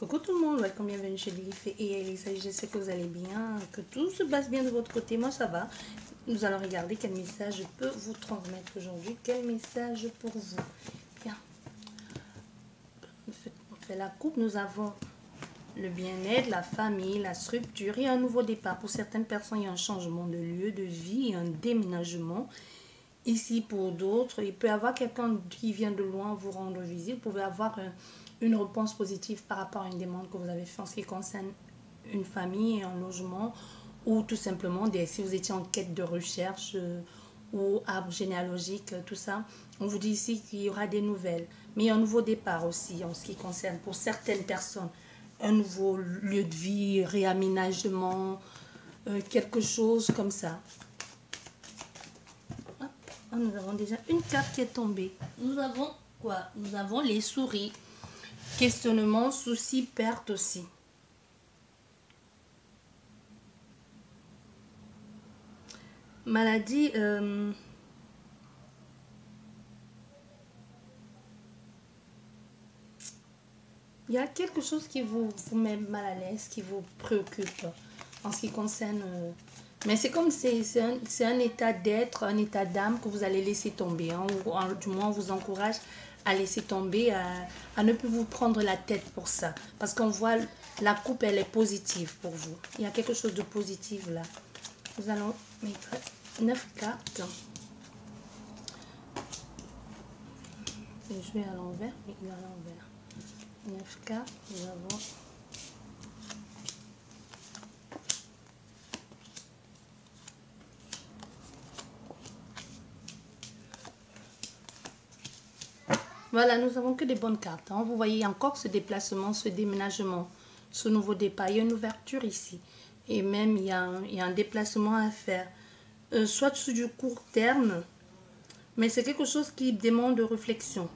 Coucou tout le monde, welcome, bienvenue chez Lilith et Elisa. J'espère que vous allez bien, que tout se passe bien de votre côté. Moi ça va. Nous allons regarder quel message je peux vous transmettre aujourd'hui. Quel message pour vous? Bien. On fait la coupe. Nous avons le bien-être, la famille, la structure et un nouveau départ. Pour certaines personnes, il y a un changement de lieu de vie, un déménagement. Ici, pour d'autres, il peut y avoir quelqu'un qui vient de loin vous rendre visite. Vous pouvez avoir une réponse positive par rapport à une demande que vous avez faite en ce qui concerne une famille, un logement, ou tout simplement si vous étiez en quête de recherche ou arbre généalogique, tout ça. On vous dit ici qu'il y aura des nouvelles. Mais il y a un nouveau départ aussi en ce qui concerne pour certaines personnes. Un nouveau lieu de vie, réaménagement, quelque chose comme ça. Nous avons déjà une carte qui est tombée. Nous avons quoi? Nous avons les souris. Questionnement, souci, perte aussi. Maladie. Il y a quelque chose qui vous met mal à l'aise, qui vous préoccupe en ce qui concerne... mais c'est comme c'est un état d'être, un état d'âme que vous allez laisser tomber. Hein, ou du moins, on vous encourage à laisser tomber, à ne plus vous prendre la tête pour ça. Parce qu'on voit la coupe, elle est positive pour vous. Il y a quelque chose de positif là. Nous allons mettre 9 cartes. Je vais à l'envers. Oui, à l'envers. 9 cartes. Nous avons... Voilà, nous avons que des bonnes cartes. Hein. Vous voyez encore ce déplacement, ce déménagement, ce nouveau départ. Il y a une ouverture ici. Et même, il y a un déplacement à faire. Soit sur du court terme, mais c'est quelque chose qui demande de réflexion.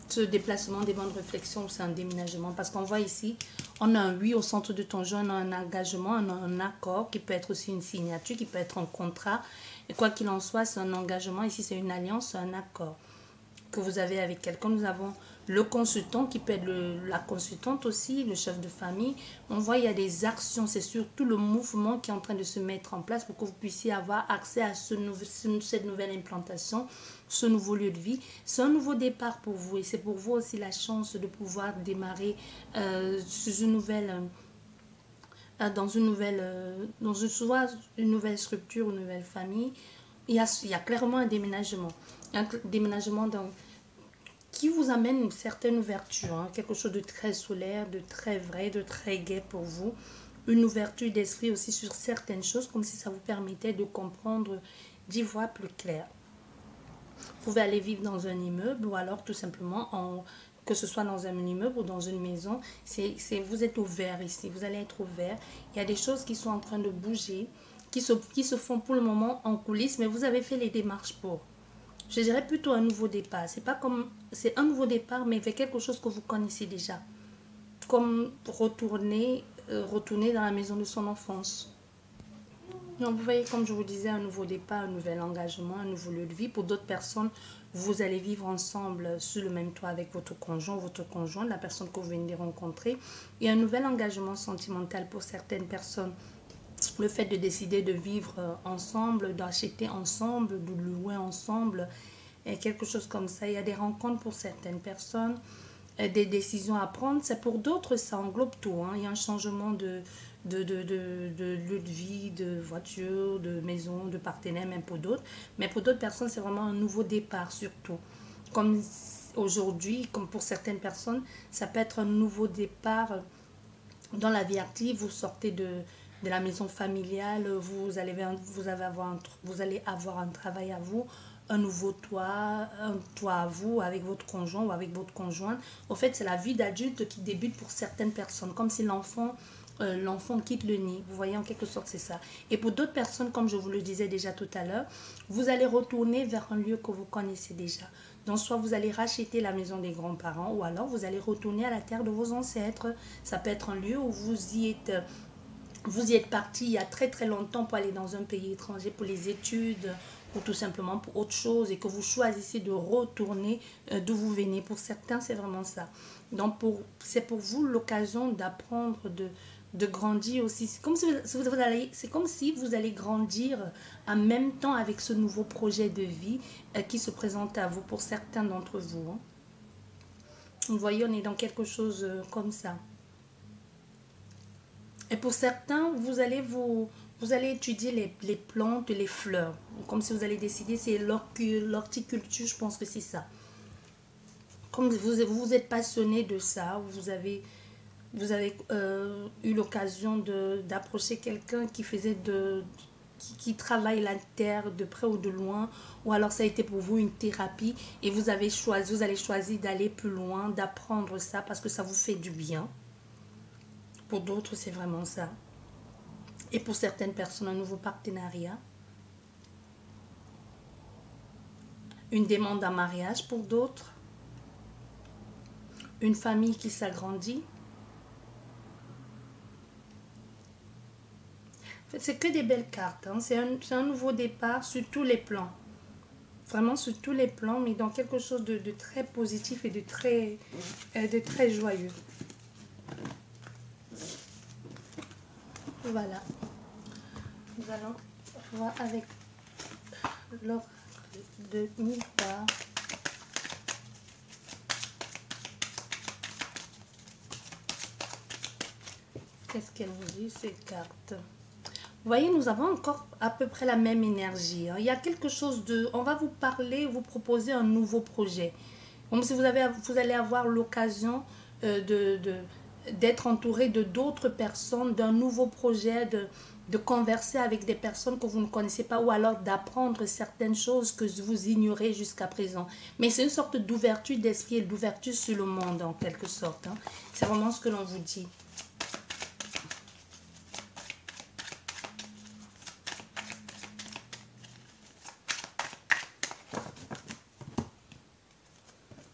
Ce déplacement demande réflexion, c'est un déménagement. Parce qu'on voit ici, on a un oui au centre de ton jeu, on a un engagement, on a un accord qui peut être aussi une signature, qui peut être un contrat. Et quoi qu'il en soit, c'est un engagement. Ici, c'est une alliance, c'est un accord que vous avez avec quelqu'un. Nous avons le consultant qui peut être la consultante aussi, le chef de famille. On voit il y a des actions, c'est surtout le mouvement qui est en train de se mettre en place pour que vous puissiez avoir accès à cette nouvelle implantation, ce nouveau lieu de vie. C'est un nouveau départ pour vous et c'est pour vous aussi la chance de pouvoir démarrer sur une nouvelle... soit une nouvelle structure, une nouvelle famille. Il y a clairement un déménagement. Un déménagement qui vous amène une certaine ouverture, hein, quelque chose de très solaire, de très vrai, de très gai pour vous. Une ouverture d'esprit aussi sur certaines choses, comme si ça vous permettait de comprendre, d'y voir plus clair. Vous pouvez aller vivre dans un immeuble ou alors tout simplement, que ce soit dans un immeuble ou dans une maison, vous êtes ouvert ici, vous allez être ouvert. Il y a des choses qui sont en train de bouger, qui se font pour le moment en coulisses, mais vous avez fait les démarches pour. Je dirais plutôt un nouveau départ. C'est un nouveau départ, mais avec quelque chose que vous connaissez déjà. Comme retourner dans la maison de son enfance. Donc, vous voyez, comme je vous disais, un nouveau départ, un nouvel engagement, un nouveau lieu de vie. Pour d'autres personnes, vous allez vivre ensemble sur le même toit avec votre conjoint, la personne que vous venez de rencontrer. Et un nouvel engagement sentimental pour certaines personnes. Le fait de décider de vivre ensemble, d'acheter ensemble, de louer ensemble, et quelque chose comme ça. Il y a des rencontres pour certaines personnes, des décisions à prendre. C'est pour d'autres, ça englobe tout. Hein. Il y a un changement de lieu de vie, de voiture, de maison, de partenaire, même pour d'autres. Mais pour d'autres personnes, c'est vraiment un nouveau départ surtout. Comme aujourd'hui, comme pour certaines personnes, ça peut être un nouveau départ dans la vie active. Vous sortez de la maison familiale, vous allez avoir un travail à vous, un nouveau toit, un toit à vous avec votre conjoint ou avec votre conjointe. Au fait, c'est la vie d'adulte qui débute pour certaines personnes, comme si l'enfant quitte le nid. Vous voyez, en quelque sorte, c'est ça. Et pour d'autres personnes, comme je vous le disais déjà tout à l'heure, vous allez retourner vers un lieu que vous connaissez déjà. Donc, soit vous allez racheter la maison des grands-parents ou alors vous allez retourner à la terre de vos ancêtres. Ça peut être un lieu où vous y êtes parti il y a très très longtemps pour aller dans un pays étranger pour les études ou tout simplement pour autre chose et que vous choisissez de retourner d'où vous venez. Pour certains, c'est vraiment ça. Donc, c'est pour vous l'occasion d'apprendre, de grandir aussi. C'est comme si vous allez grandir en même temps avec ce nouveau projet de vie qui se présente à vous pour certains d'entre vous. Hein. Vous voyez, on est dans quelque chose comme ça. Et pour certains, vous allez étudier les plantes, les fleurs. Comme si vous allez décider, c'est l'horticulture, je pense que c'est ça. Comme vous êtes passionné de ça, vous avez eu l'occasion d'approcher quelqu'un qui travaille la terre de près ou de loin, ou alors ça a été pour vous une thérapie et vous allez choisir d'aller plus loin, d'apprendre ça parce que ça vous fait du bien. Pour d'autres, c'est vraiment ça. Et pour certaines personnes, un nouveau partenariat. Une demande en mariage pour d'autres. Une famille qui s'agrandit. En fait, c'est que des belles cartes. Hein. C'est un nouveau départ sur tous les plans. Vraiment sur tous les plans, mais dans quelque chose de très positif et de très joyeux. Voilà. Nous allons voir avec l'oracle de Miroir. Qu'est-ce qu'elle vous dit, ces cartes? Vous voyez, nous avons encore à peu près la même énergie. Hein. Il y a quelque chose de... On va vous parler, vous proposer un nouveau projet. Comme si vous allez avoir l'occasion d'être entouré de d'autres personnes, d'un nouveau projet, de converser avec des personnes que vous ne connaissez pas ou alors d'apprendre certaines choses que vous ignorez jusqu'à présent. Mais c'est une sorte d'ouverture d'esprit et d'ouverture sur le monde en quelque sorte. Hein. C'est vraiment ce que l'on vous dit.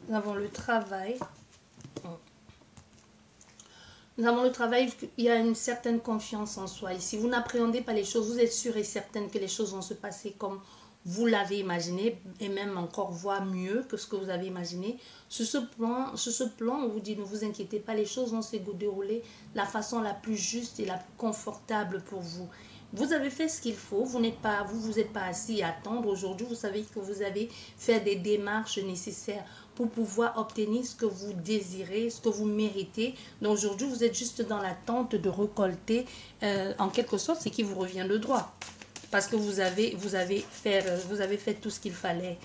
Nous avons le travail. Nous avons le travail, il y a une certaine confiance en soi. Et si vous n'appréhendez pas les choses, vous êtes sûr et certaine que les choses vont se passer comme vous l'avez imaginé et même encore voire mieux que ce que vous avez imaginé. Sur ce plan, on vous dit ne vous inquiétez pas, les choses vont se dérouler de la façon la plus juste et la plus confortable pour vous. Vous avez fait ce qu'il faut, vous n'êtes pas assis à attendre. Aujourd'hui, vous savez que vous avez fait des démarches nécessaires pour pouvoir obtenir ce que vous désirez, ce que vous méritez. Donc aujourd'hui, vous êtes juste dans l'attente de récolter en quelque sorte ce qui vous revient de droit. Parce que vous avez fait tout ce qu'il fallait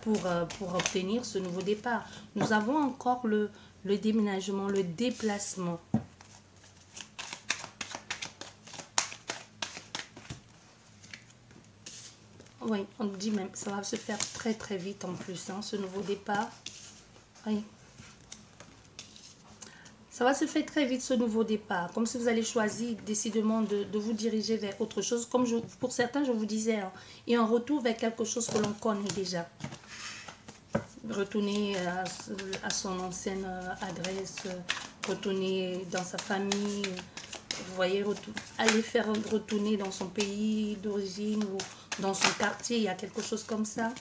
pour obtenir ce nouveau départ. Nous avons encore le déménagement, le déplacement. Oui, on dit même que ça va se faire très très vite en plus, hein, ce nouveau départ. Oui. Ça va se faire très vite ce nouveau départ, comme si vous allez choisir décidément de vous diriger vers autre chose. Comme pour certains, je vous disais, hein, et un retour vers quelque chose que l'on connaît déjà. Retourner à son ancienne adresse, retourner dans sa famille, vous voyez, aller faire retourner dans son pays d'origine ou dans son quartier, il y a quelque chose comme ça.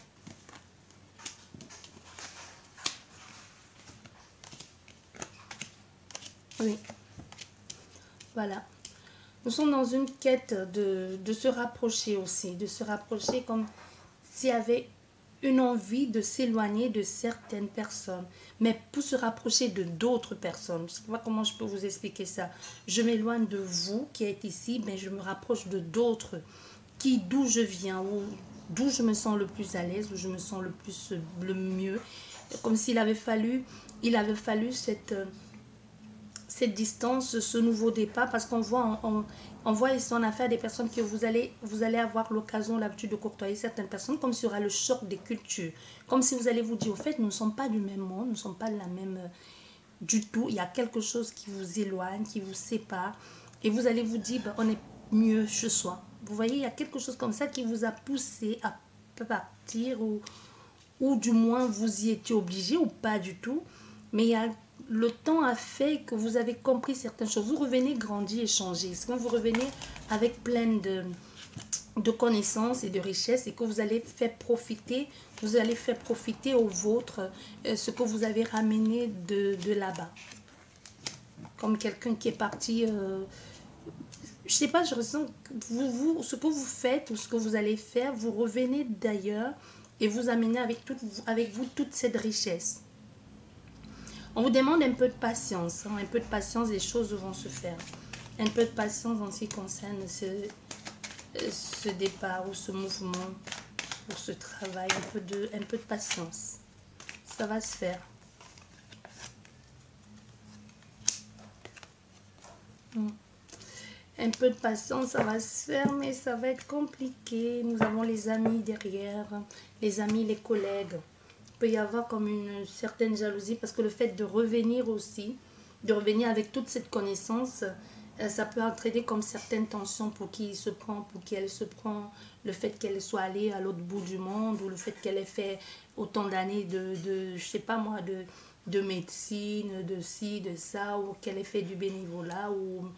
Oui, voilà. Nous sommes dans une quête de se rapprocher aussi, de se rapprocher comme s'il y avait une envie de s'éloigner de certaines personnes, mais pour se rapprocher de d'autres personnes. Je ne sais pas comment je peux vous expliquer ça. Je m'éloigne de vous qui êtes ici, mais je me rapproche de d'autres d'où je viens, ou d'où je me sens le plus à l'aise, où je me sens le mieux. Comme s'il avait fallu cette distance, ce nouveau départ, parce qu'on voit, on voit ici en affaire des personnes que vous allez avoir l'occasion, l'habitude de côtoyer certaines personnes, comme s'il y aura le choc des cultures, comme si vous allez vous dire, au fait, nous ne sommes pas du même monde, nous ne sommes pas de la même du tout, il y a quelque chose qui vous éloigne, qui vous sépare, et vous allez vous dire, ben, on est mieux chez soi. Vous voyez, il y a quelque chose comme ça qui vous a poussé à partir, ou du moins vous y étiez obligé, ou pas du tout, mais il y a le temps a fait que vous avez compris certaines choses. Vous revenez grandi et changé. Quand vous revenez avec plein de connaissances et de richesses et que vous allez faire profiter, au vôtre ce que vous avez ramené de là-bas. Comme quelqu'un qui est parti, je sais pas, je ressens que ce que vous faites ou ce que vous allez faire, vous revenez d'ailleurs et vous amenez avec vous toute cette richesse. On vous demande un peu de patience, hein, un peu de patience, les choses vont se faire. Un peu de patience en ce qui concerne ce départ ou ce mouvement ou ce travail, un peu de patience. Ça va se faire. Un peu de patience, ça va se faire, mais ça va être compliqué. Nous avons les amis derrière, les amis, les collègues. Il peut y avoir comme une certaine jalousie parce que le fait de revenir aussi, de revenir avec toute cette connaissance, ça peut entraîner comme certaines tensions pour qui il se prend, pour qui elle se prend. Le fait qu'elle soit allée à l'autre bout du monde ou le fait qu'elle ait fait autant d'années je sais pas moi, de médecine, de ci, de ça, ou qu'elle ait fait du bénévolat ou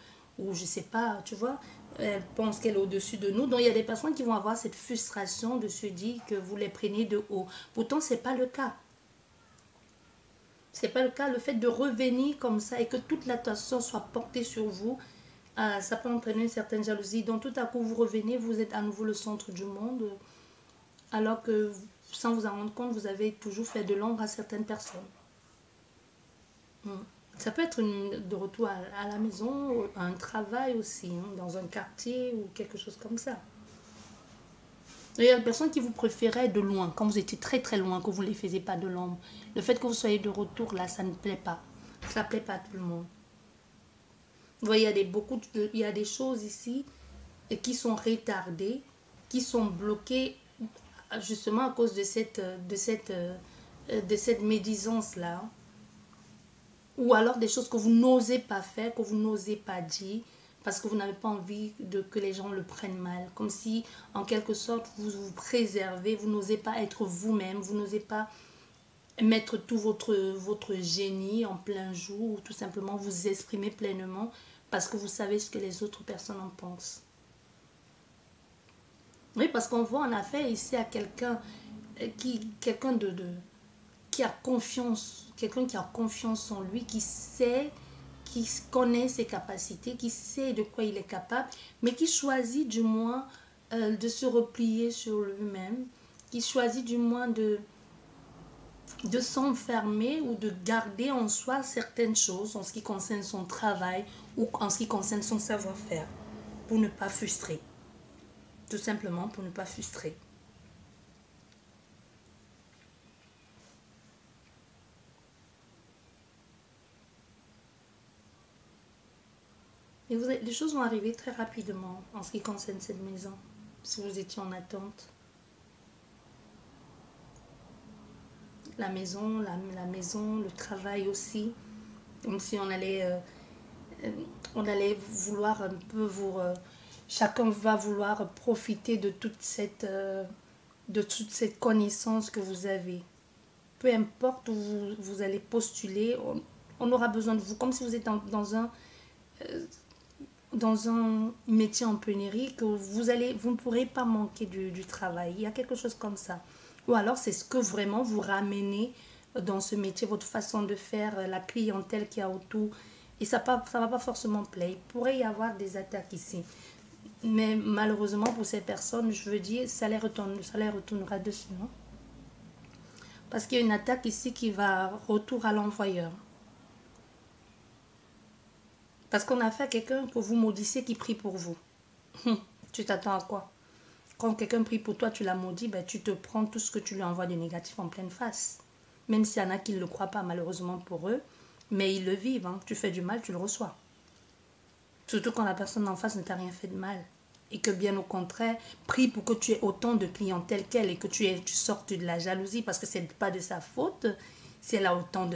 je sais pas, tu vois, elle pense qu'elle est au-dessus de nous. Donc il y a des personnes qui vont avoir cette frustration de se dire que vous les prenez de haut. Pourtant, c'est pas le cas. C'est pas le cas. Le fait de revenir comme ça et que toute l'attention soit portée sur vous, ça peut entraîner une certaine jalousie. Donc tout à coup, vous revenez, vous êtes à nouveau le centre du monde, alors que sans vous en rendre compte, vous avez toujours fait de l'ombre à certaines personnes. Ça peut être de retour à la maison, à un travail aussi, hein, dans un quartier ou quelque chose comme ça. Il y a des personnes qui vous préféraient de loin, quand vous étiez très très loin, que vous ne les faisiez pas de l'ombre. Le fait que vous soyez de retour là, ça ne plaît pas. Ça ne plaît pas à tout le monde. Vous voyez, il y a des choses ici qui sont retardées, qui sont bloquées justement à cause de cette médisance-là. Ou alors des choses que vous n'osez pas faire, que vous n'osez pas dire, parce que vous n'avez pas envie que les gens le prennent mal. Comme si, en quelque sorte, vous vous préservez, vous n'osez pas être vous-même, vous n'osez pas mettre tout votre génie en plein jour, ou tout simplement vous exprimer pleinement, parce que vous savez ce que les autres personnes en pensent. Oui, parce qu'on voit en affaire ici à quelqu'un qui a confiance, quelqu'un qui a confiance en lui, qui sait, qui connaît ses capacités, qui sait de quoi il est capable, mais qui choisit du moins de se replier sur lui-même, qui choisit du moins de s'enfermer ou de garder en soi certaines choses en ce qui concerne son travail ou en ce qui concerne son savoir-faire, pour ne pas frustrer. Tout simplement pour ne pas frustrer. Et les choses vont arriver très rapidement en ce qui concerne cette maison, si vous étiez en attente. La maison, le travail aussi, comme si on allait vouloir un peu chacun va vouloir profiter de toute cette connaissance que vous avez. Peu importe où vous allez postuler, on aura besoin de vous, comme si vous êtes dans un métier en pénurie, que vous ne pourrez pas manquer du travail. Il y a quelque chose comme ça. Ou alors c'est ce que vraiment vous ramenez dans ce métier, votre façon de faire, la clientèle qu'il y a autour. Et ça ne va pas forcément plaire. Il pourrait y avoir des attaques ici. Mais malheureusement pour ces personnes, je veux dire, ça les retournera dessus. Hein? Parce qu'il y a une attaque ici qui va retour à l'envoyeur. Parce qu'on a fait à quelqu'un que vous maudissez qui prie pour vous. Tu t'attends à quoi? Quand quelqu'un prie pour toi, tu l'as maudit, ben, tu te prends tout ce que tu lui envoies de négatif en pleine face. Même s'il y en a qui ne le croient pas, malheureusement pour eux, mais ils le vivent. Hein. Tu fais du mal, tu le reçois. Surtout quand la personne en face ne t'a rien fait de mal. Et que bien au contraire, prie pour que tu aies autant de clientèle qu'elle et que tu sortes de la jalousie parce que ce n'est pas de sa faute. Si elle a autant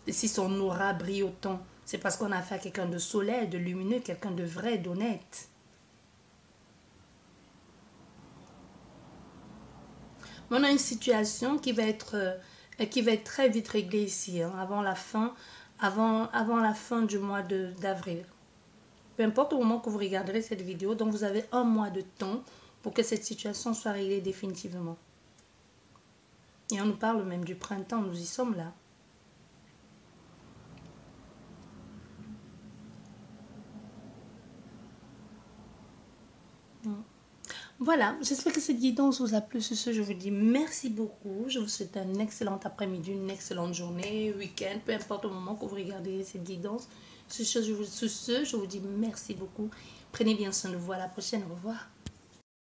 si son aura brille autant, c'est parce qu'on a fait à quelqu'un de solaire, de lumineux, quelqu'un de vrai, d'honnête. On a une situation qui va être très vite réglée ici, hein, avant la fin du mois d'avril. Peu importe au moment que vous regarderez cette vidéo, donc vous avez un mois de temps pour que cette situation soit réglée définitivement. Et on nous parle même du printemps, nous y sommes là. Voilà, j'espère que cette guidance vous a plu. Sur ce, je vous dis merci beaucoup. Je vous souhaite un excellent après-midi, une excellente journée, week-end, peu importe le moment que vous regardez cette guidance. Sur ce, je vous dis merci beaucoup. Prenez bien soin de vous. À la prochaine. Au revoir.